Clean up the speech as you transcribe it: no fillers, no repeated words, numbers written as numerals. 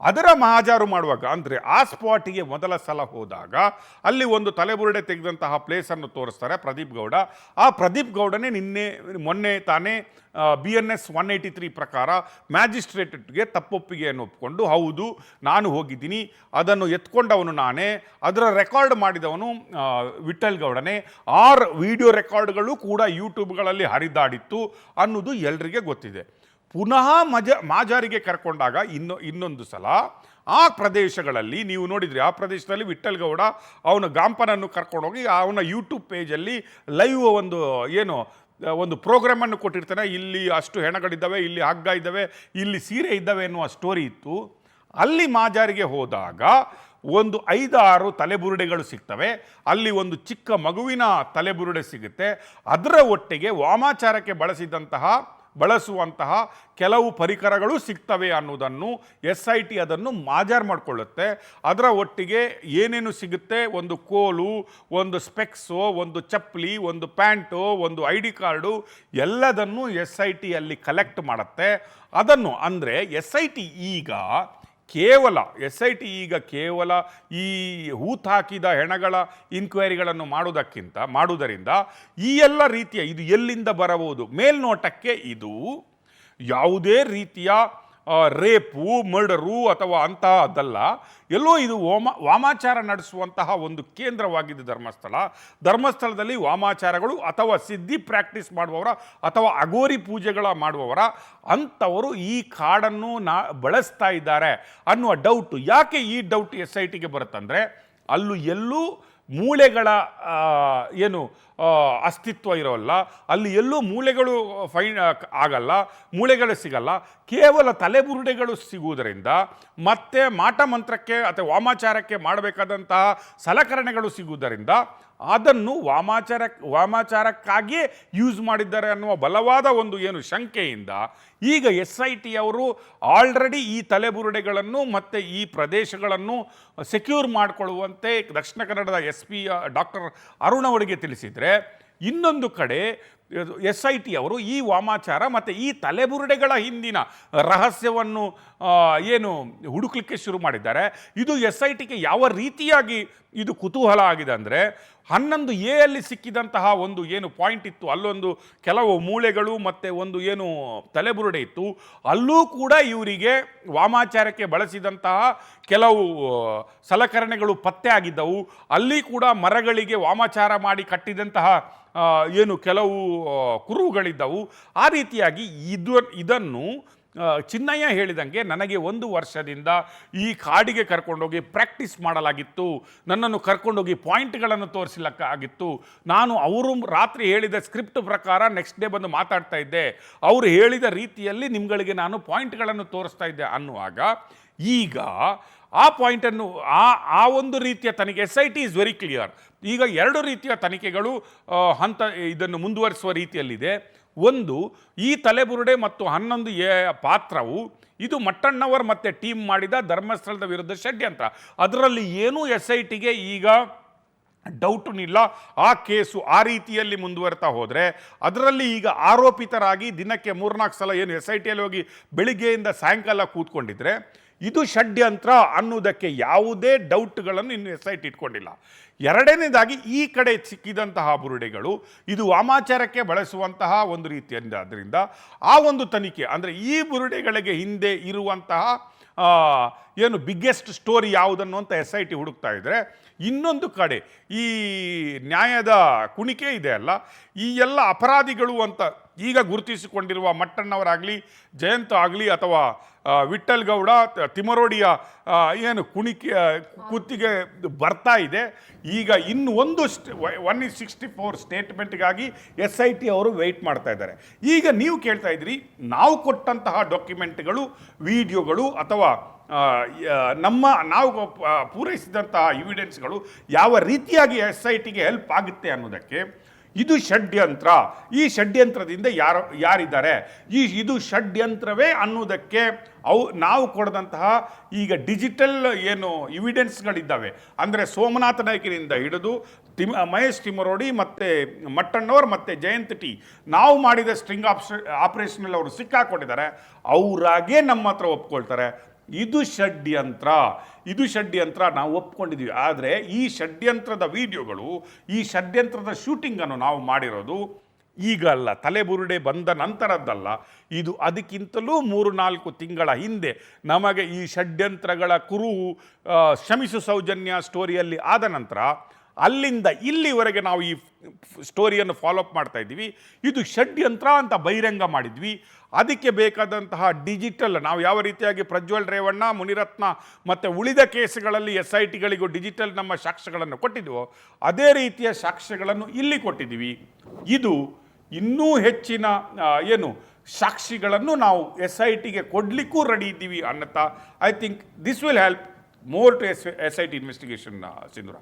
ಅದರ ಮಹಾಜಾರು ಮಾಡುವಾಗ ಅಂದರೆ ಆ ಸ್ಪಾಟಿಗೆ ಮೊದಲ ಸಲ ಹೋದಾಗ ಅಲ್ಲಿ ಒಂದು ತಲೆಬುರುಡೆ ತೆಗೆದಂತಹ ಪ್ಲೇಸನ್ನು ತೋರಿಸ್ತಾರೆ ಪ್ರದೀಪ್ ಗೌಡ. ಆ ಪ್ರದೀಪ್ ಗೌಡನೇ ಮೊನ್ನೆ ತಾನೇ BNS 183 ಪ್ರಕಾರ ಮ್ಯಾಜಿಸ್ಟ್ರೇಟ್ಗೆ ತಪ್ಪೊಪ್ಪಿಗೆಯನ್ನು ಒಪ್ಪಿಕೊಂಡು ಹೌದು ನಾನು ಹೋಗಿದ್ದೀನಿ, ಅದನ್ನು ಎತ್ಕೊಂಡವನು ನಾನೇ, ಅದರ ರೆಕಾರ್ಡ್ ಮಾಡಿದವನು ವಿಠಲ್ ಗೌಡನೇ, ವಿಡಿಯೋ ರೆಕಾರ್ಡ್ಗಳು ಕೂಡ ಯೂಟ್ಯೂಬ್ಗಳಲ್ಲಿ ಹರಿದಾಡಿತ್ತು ಅನ್ನೋದು ಎಲ್ರಿಗೆ ಗೊತ್ತಿದೆ. ಪುನಃ ಮಾಜಾರಿಗೆ ಕರ್ಕೊಂಡಾಗ ಇನ್ನೊಂದು ಸಲ ಆ ಪ್ರದೇಶಗಳಲ್ಲಿ ನೀವು ನೋಡಿದ್ರಿ, ಆ ಪ್ರದೇಶದಲ್ಲಿ ವಿಠಲ್ ಗೌಡ ಅವನ ಗಾಂಪನನ್ನು ಕರ್ಕೊಂಡೋಗಿ ಅವನ ಯೂಟ್ಯೂಬ್ ಪೇಜಲ್ಲಿ ಲೈವ್ ಒಂದು ಪ್ರೋಗ್ರಾಮನ್ನು ಕೊಟ್ಟಿರ್ತಾನೆ. ಇಲ್ಲಿ ಅಷ್ಟು ಹೆಣಗಳಿದ್ದಾವೆ, ಇಲ್ಲಿ ಹಗ್ಗ ಇದ್ದಾವೆ, ಇಲ್ಲಿ ಸೀರೆ ಇದ್ದಾವೆ ಎನ್ನುವ ಸ್ಟೋರಿ ಇತ್ತು. ಅಲ್ಲಿ ಮಾಜಾರಿಗೆ ಹೋದಾಗ ಒಂದು 5-6 ತಲೆಬುರುಡೆಗಳು ಸಿಗ್ತವೆ. ಅಲ್ಲಿ ಒಂದು ಚಿಕ್ಕ ಮಗುವಿನ ತಲೆಬುರುಡೆ ಸಿಗುತ್ತೆ. ಅದರ ಒಟ್ಟಿಗೆ ವಾಮಾಚಾರಕ್ಕೆ ಬಳಸುವಂತಹ ಕೆಲವು ಪರಿಕರಗಳು ಸಿಗ್ತವೆ ಅನ್ನೋದನ್ನು SIT ಅದನ್ನು ಮಾಜಾರು ಮಾಡಿಕೊಳ್ಳುತ್ತೆ. ಅದರ ಒಟ್ಟಿಗೆ ಏನೇನು ಸಿಗುತ್ತೆ, ಒಂದು ಕೋಲು, ಒಂದು ಸ್ಪೆಕ್ಸು, ಒಂದು ಚಪ್ಪಲಿ, ಒಂದು ಪ್ಯಾಂಟು, ಒಂದು ID ಕಾರ್ಡು ಎಲ್ಲದನ್ನು SIT ಅಲ್ಲಿ ಕಲೆಕ್ಟ್ ಮಾಡುತ್ತೆ. ಅದನ್ನು ಅಂದರೆ SIT ಈಗ ಕೇವಲ ಈ ಹೂತಾಕಿದ ಹೆಣಗಳ ಇನ್ಕ್ವೈರಿಗಳನ್ನು ಮಾಡುವುದರಿಂದ ಈ ಎಲ್ಲ ರೀತಿಯ ಇದು ಎಲ್ಲಿಂದ ಬರಬಹುದು, ಮೇಲ್ನೋಟಕ್ಕೆ ಇದು ಯಾವುದೇ ರೀತಿಯ ರೇಪು, ಮರ್ಡರು ಅಥವಾ ಅಂತಹದ್ದಲ್ಲ. ಎಲ್ಲೋ ಇದು ವಾಮಾಚಾರ ನಡೆಸುವಂತಹ ಒಂದು ಕೇಂದ್ರವಾಗಿದೆ ಧರ್ಮಸ್ಥಳದಲ್ಲಿ ವಾಮಾಚಾರಗಳು ಅಥವಾ ಸಿದ್ಧಿ ಪ್ರಾಕ್ಟೀಸ್ ಮಾಡುವವರ ಅಥವಾ ಅಗೋರಿ ಪೂಜೆಗಳ ಮಾಡುವವರ ಅಂಥವರು ಈ ಕಾಡನ್ನು ಬಳಸ್ತಾ ಇದ್ದಾರೆ ಅನ್ನುವ ಡೌಟು. ಯಾಕೆ ಈ ಡೌಟ್ SITಗೆ ಬರುತ್ತಂದರೆ ಎಲ್ಲೂ ಮೂಳೆಗಳ ಅಸ್ತಿತ್ವ ಇರೋಲ್ಲ, ಅಲ್ಲಿ ಎಲ್ಲೂ ಮೂಳೆಗಳು ಆಗಲ್ಲ, ಮೂಳೆಗಳು ಸಿಗಲ್ಲ, ಕೇವಲ ತಲೆಬುರುಡೆಗಳು ಸಿಗುವುದರಿಂದ ಮತ್ತೆ ಮಾಟ ಮಂತ್ರಕ್ಕೆ ಅಥವಾ ವಾಮಾಚಾರಕ್ಕೆ ಮಾಡಬೇಕಾದಂತಹ ಸಲಕರಣೆಗಳು ಸಿಗುವುದರಿಂದ ಅದನ್ನು ವಾಮಾಚಾರಕ್ಕಾಗಿಯೇ ಯೂಸ್ ಮಾಡಿದ್ದಾರೆ ಅನ್ನುವ ಬಲವಾದ ಒಂದು ಶಂಕೆಯಿಂದ ಈಗ SIT ಅವರು ಆಲ್ರೆಡಿ ಈ ತಲೆಬುರುಡೆಗಳನ್ನು ಮತ್ತು ಈ ಪ್ರದೇಶಗಳನ್ನು ಸೆಕ್ಯೂರ್ ಮಾಡಿಕೊಳ್ಳುವಂತೆ ದಕ್ಷಿಣ ಕನ್ನಡದ SP ಡಾಕ್ಟರ್ ಅರುಣ್ ಅವರಿಗೆ ತಿಳಿಸಿದರೆ, ಇನ್ನೊಂದು ಕಡೆ SIT ಅವರು ಈ ವಾಮಾಚಾರ ಮತ್ತು ಈ ತಲೆಬುರುಡೆಗಳ ಹಿಂದಿನ ರಹಸ್ಯವನ್ನು ಹುಡುಕಲಿಕ್ಕೆ ಶುರು ಮಾಡಿದ್ದಾರೆ. ಇದು SITಗೆ ಯಾವ ರೀತಿಯಾಗಿ ಇದು ಕುತೂಹಲ ಆಗಿದೆ ಅಂದರೆ 11A ಅಲ್ಲಿ ಸಿಕ್ಕಿದಂತಹ ಒಂದು ಪಾಯಿಂಟ್ ಇತ್ತು, ಅಲ್ಲೊಂದು ಕೆಲವು ಮೂಳೆಗಳು ಮತ್ತು ಒಂದು ತಲೆಬುರುಡೆ ಇತ್ತು. ಅಲ್ಲೂ ಕೂಡ ಇವರಿಗೆ ವಾಮಾಚಾರಕ್ಕೆ ಬಳಸಿದಂತಹ ಕೆಲವು ಸಲಕರಣೆಗಳು ಪತ್ತೆ ಆಗಿದ್ದವು. ಅಲ್ಲಿ ಕೂಡ ಮರಗಳಿಗೆ ವಾಮಾಚಾರ ಮಾಡಿ ಕಟ್ಟಿದಂತಹ ಕೆಲವು ಕುರುಹುಗಳಿದ್ದವು. ಆ ರೀತಿಯಾಗಿ ಇದನ್ನು ಚಿನ್ನಯ್ಯ ಹೇಳಿದಂಗೆ ನನಗೆ 1 ವರ್ಷದಿಂದ ಈ ಕಾಡಿಗೆ ಕರ್ಕೊಂಡೋಗಿ ಪ್ರಾಕ್ಟೀಸ್ ಮಾಡಲಾಗಿತ್ತು, ನನ್ನನ್ನು ಕರ್ಕೊಂಡೋಗಿ ಪಾಯಿಂಟ್ಗಳನ್ನು ತೋರಿಸಲಿಕ್ಕಾಗಿತ್ತು. ನಾನು ಅವರು ರಾತ್ರಿ ಹೇಳಿದ ಸ್ಕ್ರಿಪ್ಟ್ ಪ್ರಕಾರ ನೆಕ್ಸ್ಟ್ ಡೇ ಬಂದು ಮಾತಾಡ್ತಾ ಇದ್ದೆ, ಅವರು ಹೇಳಿದ ರೀತಿಯಲ್ಲಿ ನಿಮ್ಗಳಿಗೆ ನಾನು ಪಾಯಿಂಟ್ಗಳನ್ನು ತೋರಿಸ್ತಾ ಇದ್ದೆ ಅನ್ನುವಾಗ ಈಗ ಆ ಪಾಯಿಂಟನ್ನು ಆ ಒಂದು ರೀತಿಯ ತನಿಖೆ SIT ಈಸ್ ವೆರಿ ಕ್ಲಿಯರ್. ಈಗ 2 ರೀತಿಯ ತನಿಖೆಗಳು ಇದನ್ನು ಮುಂದುವರಿಸುವ ರೀತಿಯಲ್ಲಿದೆ. ಒಂದು, ಈ ತಲೆಬುರುಡೆ ಮತ್ತು 11A ಪಾತ್ರವು ಇದು ಮಟ್ಟಣ್ಣವರ್ ಮತ್ತು ಟೀಮ್ ಮಾಡಿದ ಧರ್ಮಸ್ಥಳದ ವಿರುದ್ಧ ಷಡ್ಯಂತ್ರ. ಅದರಲ್ಲಿ ಏನೂ SITಗೆ ಈಗ ಡೌಟುನಿಲ್ಲ. ಆ ಕೇಸು ಆ ರೀತಿಯಲ್ಲಿ ಮುಂದುವರ್ತಾ ಹೋದರೆ ಅದರಲ್ಲಿ ಈಗ ಆರೋಪಿತರಾಗಿ ದಿನಕ್ಕೆ 3-4 ಸಲ SITಯಲ್ಲಿ ಹೋಗಿ ಬೆಳಿಗ್ಗೆಯಿಂದ ಸಾಯಂಕಾಲ ಕೂತ್ಕೊಂಡಿದ್ರೆ ಇದು ಷಡ್ಯಂತ್ರ ಅನ್ನೋದಕ್ಕೆ ಯಾವುದೇ ಡೌಟ್ಗಳನ್ನು ಇನ್ನು SIT ಇಟ್ಕೊಂಡಿಲ್ಲ. ಎರಡನೇದಾಗಿ ಈ ಕಡೆ ಸಿಕ್ಕಿದಂತಹ ಬುರುಡೆಗಳು ಇದು ವಾಮಾಚಾರಕ್ಕೆ ಬಳಸುವಂತಹ ಒಂದು ರೀತಿಯಿಂದ, ಅದರಿಂದ ಆ ಒಂದು ತನಿಖೆ ಅಂದರೆ ಈ ಬುರುಡೆಗಳಿಗೆ ಹಿಂದೆ ಇರುವಂತಹ ಬಿಗ್ಗೆಸ್ಟ್ ಸ್ಟೋರಿ ಯಾವುದನ್ನು ಅಂತ SIT ಹುಡುಕ್ತಾ ಇದ್ದರೆ, ಇನ್ನೊಂದು ಕಡೆ ಈ ನ್ಯಾಯದ ಕುಣಿಕೆ ಇದೆ ಅಲ್ಲ, ಈ ಎಲ್ಲ ಅಪರಾಧಿಗಳು ಅಂತ ಈಗ ಗುರುತಿಸಿಕೊಂಡಿರುವ ಮಟ್ಟಣ್ಣವರಾಗಲಿ, ಜಯಂತ್ ಆಗಲಿ ಅಥವಾ ವಿಠಲ್ ಗೌಡ, ತಿಮರೋಡಿಯ ಕುತ್ತಿಗೆ ಬರ್ತಾ ಇದೆ. ಈಗ ಇನ್ನು ಒಂದು 164 ಸ್ಟೇಟ್ಮೆಂಟ್ಗಾಗಿ SIT ಅವರು ವೆಯ್ಟ್ ಮಾಡ್ತಾ ಇದ್ದಾರೆ. ಈಗ ನೀವು ಕೇಳ್ತಾ ಇದ್ದೀರಿ, ನಾವು ಕೊಟ್ಟಂತಹ ಡಾಕ್ಯುಮೆಂಟ್ಗಳು, ವಿಡಿಯೋಗಳು ಅಥವಾ ನಾವು ಪೂರೈಸಿದಂತಹ ಎವಿಡೆನ್ಸ್ಗಳು ಯಾವ ರೀತಿಯಾಗಿ SITಗೆ ಹೆಲ್ಪ್ ಆಗುತ್ತೆ ಅನ್ನೋದಕ್ಕೆ. ಇದು ಷಡ್ಯಂತ್ರ, ಈ ಷಡ್ಯಂತ್ರದಿಂದ ಯಾರಿದ್ದಾರೆ, ಇದು ಷಡ್ಯಂತ್ರವೇ ಅನ್ನೋದಕ್ಕೆ ನಾವು ಕೊಡದಂತಹ ಈಗ ಡಿಜಿಟಲ್ ಎವಿಡೆನ್ಸ್ಗಳಿದ್ದಾವೆ. ಅಂದರೆ ಸೋಮನಾಥ ನಾಯ್ಕರಿಂದ ಹಿಡಿದು ಮಹೇಶ್ ತಿಮರೋಡಿ ಮತ್ತು ಮಟ್ಟಣ್ಣವರ್ ಮತ್ತು ಜಯಂತ್ ಟಿ ನಾವು ಮಾಡಿದ ಸ್ಟ್ರಿಂಗ್ ಆಪರೇಷನಲ್ಲಿ ಅವರು ಸಿಕ್ಕಾಕೊಂಡಿದ್ದಾರೆ. ಅವರಾಗೇ ನಮ್ಮ ಹತ್ರ ಒಪ್ಕೊಳ್ತಾರೆ. ಇದು ಷಡ್ಯಂತ್ರ ನಾವು ಒಪ್ಕೊಂಡಿದ್ದೀವಿ. ಆದರೆ ಈ ಷಡ್ಯಂತ್ರದ ವಿಡಿಯೋಗಳು, ಈ ಷಡ್ಯಂತ್ರದ ಶೂಟಿಂಗನ್ನು ನಾವು ಮಾಡಿರೋದು ಈಗ ಅಲ್ಲ, ತಲೆಬುರುಡೆ ಬಂದ ನಂತರದ್ದಲ್ಲ. ಇದು ಅದಕ್ಕಿಂತಲೂ 3-4 ತಿಂಗಳ ಹಿಂದೆ ನಮಗೆ ಈ ಷಡ್ಯಂತ್ರಗಳ ಕುರುಹು ಕ್ಷಮಿಸು ಸೌಜನ್ಯ ಸ್ಟೋರಿಯಲ್ಲಿ ಆದ ನಂತರ ಅಲ್ಲಿಂದ ಇಲ್ಲಿವರೆಗೆ ನಾವು ಈ ಸ್ಟೋರಿಯನ್ನು ಫಾಲೋಅಪ್ ಮಾಡ್ತಾ ಇದ್ದೀವಿ. ಇದು ಷಡ್ಯಂತ್ರ ಅಂತ ಬಹಿರಂಗ ಮಾಡಿದ್ವಿ. ಅದಕ್ಕೆ ಬೇಕಾದಂತಹ ಡಿಜಿಟಲ್, ನಾವು ಯಾವ ರೀತಿಯಾಗಿ ಪ್ರಜ್ವಲ್ ರೇವಣ್ಣ, ಮುನಿರತ್ನ ಮತ್ತು ಉಳಿದ ಕೇಸುಗಳಲ್ಲಿ SITಗಳಿಗೂ ಡಿಜಿಟಲ್ ನಮ್ಮ ಸಾಕ್ಷ್ಯಗಳನ್ನು ಕೊಟ್ಟಿದ್ದೀವೋ ಅದೇ ರೀತಿಯ ಸಾಕ್ಷ್ಯಗಳನ್ನು ಇಲ್ಲಿ ಕೊಟ್ಟಿದ್ದೀವಿ. ಇದು ಇನ್ನೂ ಹೆಚ್ಚಿನ ಸಾಕ್ಷಿಗಳನ್ನು ನಾವು SITಗೆ ಕೊಡಲಿಕ್ಕೂ ರೆಡಿ ಇದ್ದೀವಿ ಅನ್ನತ್ತಾ I think this will help more to SIT investigation. Sindoor.